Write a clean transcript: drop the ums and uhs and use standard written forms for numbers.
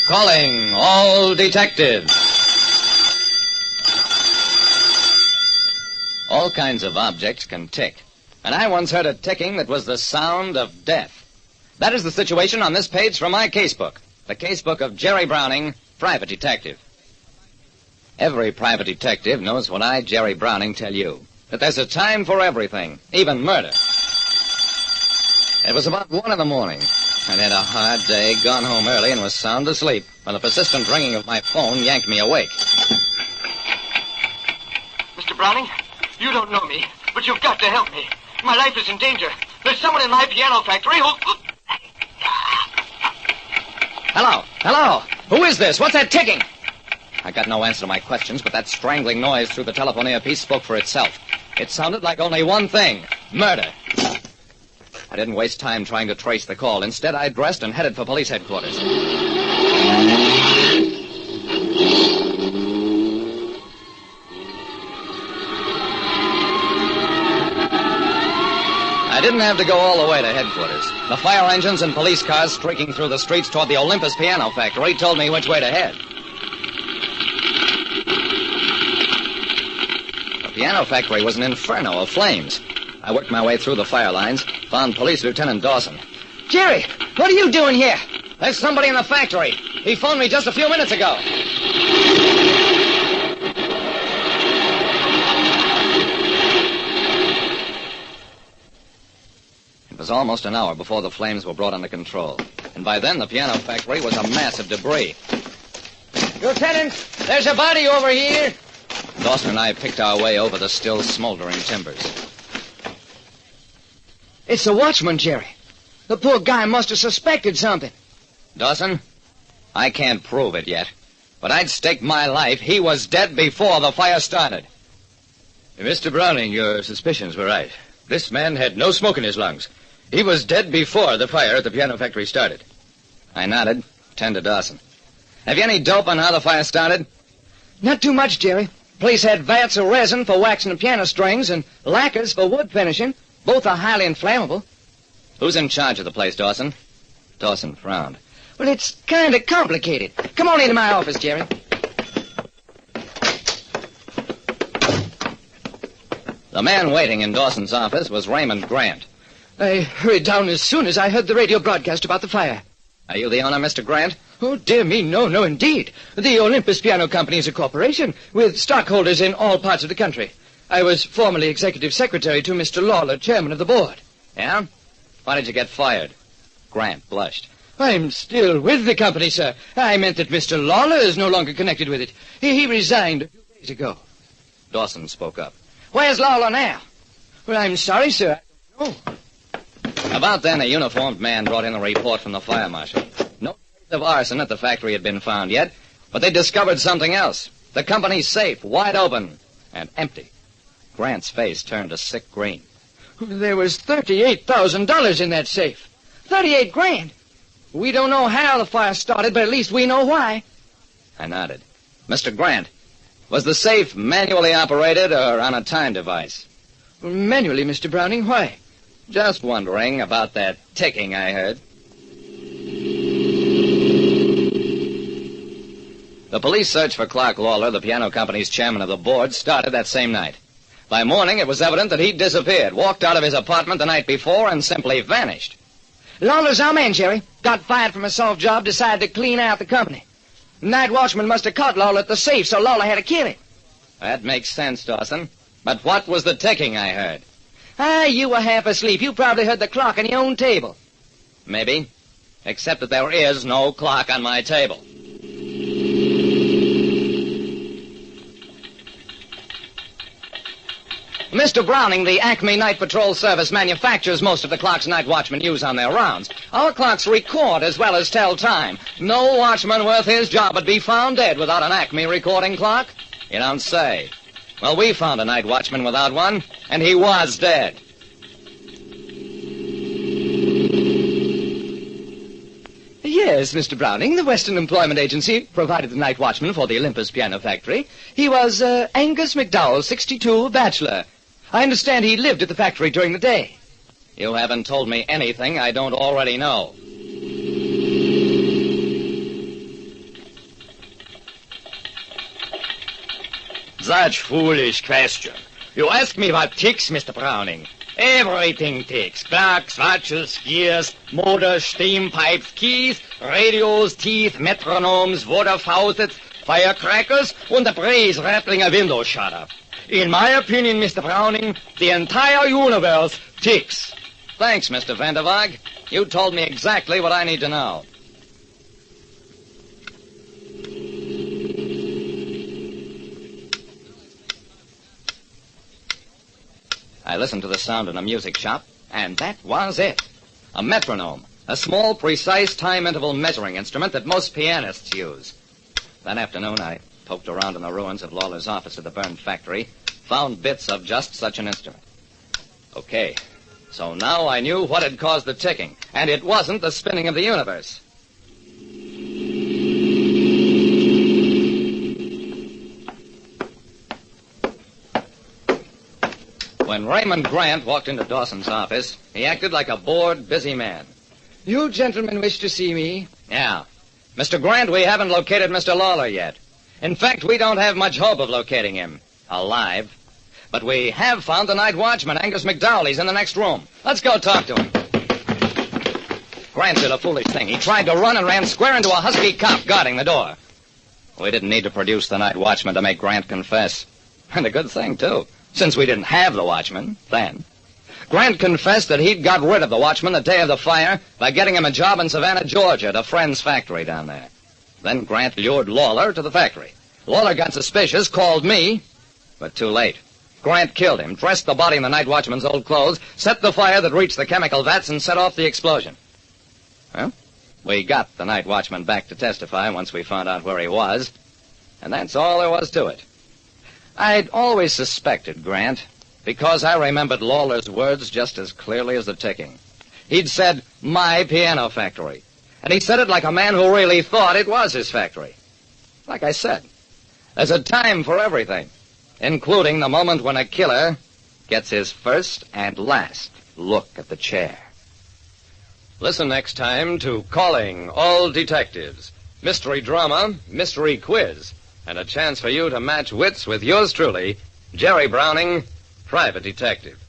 Calling all detectives. All kinds of objects can tick, and I once heard a ticking that was the sound of death. That is the situation on this page from my casebook, the casebook of Jerry Browning, private detective. Every private detective knows what I, Jerry Browning, tell you, that there's a time for everything, even murder. It was about 1 in the morning. I'd had a hard day, gone home early, and was sound asleep when the persistent ringing of my phone yanked me awake. Mr. Browning, you don't know me, but you've got to help me. My life is in danger. There's someone in my piano factory who... Hello? Who is this? What's that ticking? I got no answer to my questions, but that strangling noise through the telephone earpiece spoke for itself. It sounded like only one thing: murder. I didn't waste time trying to trace the call. Instead, I dressed and headed for police headquarters. I didn't have to go all the way to headquarters. The fire engines and police cars streaking through the streets toward the Olympus Piano Factory told me which way to head. The piano factory was an inferno of flames. I worked my way through the fire lines, found Police Lieutenant Dawson. Jerry, what are you doing here? There's somebody in the factory. He phoned me just a few minutes ago. It was almost an hour before the flames were brought under control. And by then, the piano factory was a mass of debris. Lieutenant, there's a body over here. Dawson and I picked our way over the still smoldering timbers. It's the watchman, Jerry. The poor guy must have suspected something. Dawson, I can't prove it yet, but I'd stake my life he was dead before the fire started. Mr. Browning, your suspicions were right. This man had no smoke in his lungs. He was dead before the fire at the piano factory started. I nodded, turned to Dawson. Have you any dope on how the fire started? Not too much, Jerry. Police had vats of resin for waxing the piano strings and lacquers for wood finishing. Both are highly inflammable. Who's in charge of the place, Dawson? Dawson frowned. Well, it's kind of complicated. Come on into my office, Jerry. The man waiting in Dawson's office was Raymond Grant. I hurried down as soon as I heard the radio broadcast about the fire. Are you the owner, Mr. Grant? Oh, dear me, no, indeed. The Olympus Piano Company is a corporation with stockholders in all parts of the country. I was formerly executive secretary to Mr. Lawler, chairman of the board. Yeah? Why did you get fired? Grant blushed. I'm still with the company, sir. I meant that Mr. Lawler is no longer connected with it. He resigned a few days ago. Dawson spoke up. Where's Lawler now? Well, I'm sorry, sir. I don't know. About then, a uniformed man brought in a report from the fire marshal. No trace of arson at the factory had been found yet, but they discovered something else. The company's safe, wide open and empty. Grant's face turned a sick green. There was $38,000 in that safe. 38 grand. We don't know how the fire started, but at least we know why. I nodded. Mr. Grant, was the safe manually operated or on a time device? Manually, Mr. Browning. Why? Just wondering about that ticking I heard. The police search for Clark Lawler, the piano company's chairman of the board, started that same night. By morning, it was evident that he'd disappeared, walked out of his apartment the night before, and simply vanished. Lawler's our man, Jerry. Got fired from a soft job, decided to clean out the company. The night watchman must have caught Lawler at the safe, so Lawler had to kill him. That makes sense, Dawson. But what was the ticking I heard? You were half asleep. You probably heard the clock on your own table. Maybe. Except that there is no clock on my table. Mr. Browning, the Acme Night Patrol Service manufactures most of the clocks night watchmen use on their rounds. Our clocks record as well as tell time. No watchman worth his job would be found dead without an Acme recording clock. You don't say. Well, we found a night watchman without one, and he was dead. Yes, Mr. Browning, the Western Employment Agency provided the night watchman for the Olympus Piano Factory. He was Angus McDowell, 62, a bachelor. I understand he lived at the factory during the day. You haven't told me anything I don't already know. Such foolish question. You ask me what ticks, Mr. Browning. Everything ticks. Clocks, watches, gears, motors, steam pipes, keys, radios, teeth, metronomes, water faucets, firecrackers, and the breeze rattling a window shutter. In my opinion, Mr. Browning, the entire universe ticks. Thanks, Mr. Vanderwaag. You told me exactly what I need to know. I listened to the sound in a music shop, and that was it. A metronome, a small, precise time interval measuring instrument that most pianists use. That afternoon, I poked around in the ruins of Lawler's office at the burned factory, found bits of just such an instrument. Okay, so now I knew what had caused the ticking, and it wasn't the spinning of the universe. When Raymond Grant walked into Dawson's office, he acted like a bored, busy man. You gentlemen wish to see me? Yeah. Mr. Grant, we haven't located Mr. Lawler yet. In fact, we don't have much hope of locating him alive. But we have found the night watchman, Angus McDowell. He's in the next room. Let's go talk to him. Grant did a foolish thing. He tried to run and ran square into a husky cop guarding the door. We didn't need to produce the night watchman to make Grant confess. And a good thing, too, since we didn't have the watchman then. Grant confessed that he'd got rid of the watchman the day of the fire by getting him a job in Savannah, Georgia, at a friend's factory down there. Then Grant lured Lawler to the factory. Lawler got suspicious, called me, but too late. Grant killed him, dressed the body in the night watchman's old clothes, set the fire that reached the chemical vats, and set off the explosion. Well, we got the night watchman back to testify once we found out where he was, and that's all there was to it. I'd always suspected Grant, because I remembered Lawler's words just as clearly as the ticking. He'd said, my piano factory. And he said it like a man who really thought it was his factory. Like I said, there's a time for everything, including the moment when a killer gets his first and last look at the chair. Listen next time to Calling All Detectives. Mystery drama, mystery quiz, and a chance for you to match wits with yours truly, Jerry Browning, Private Detective.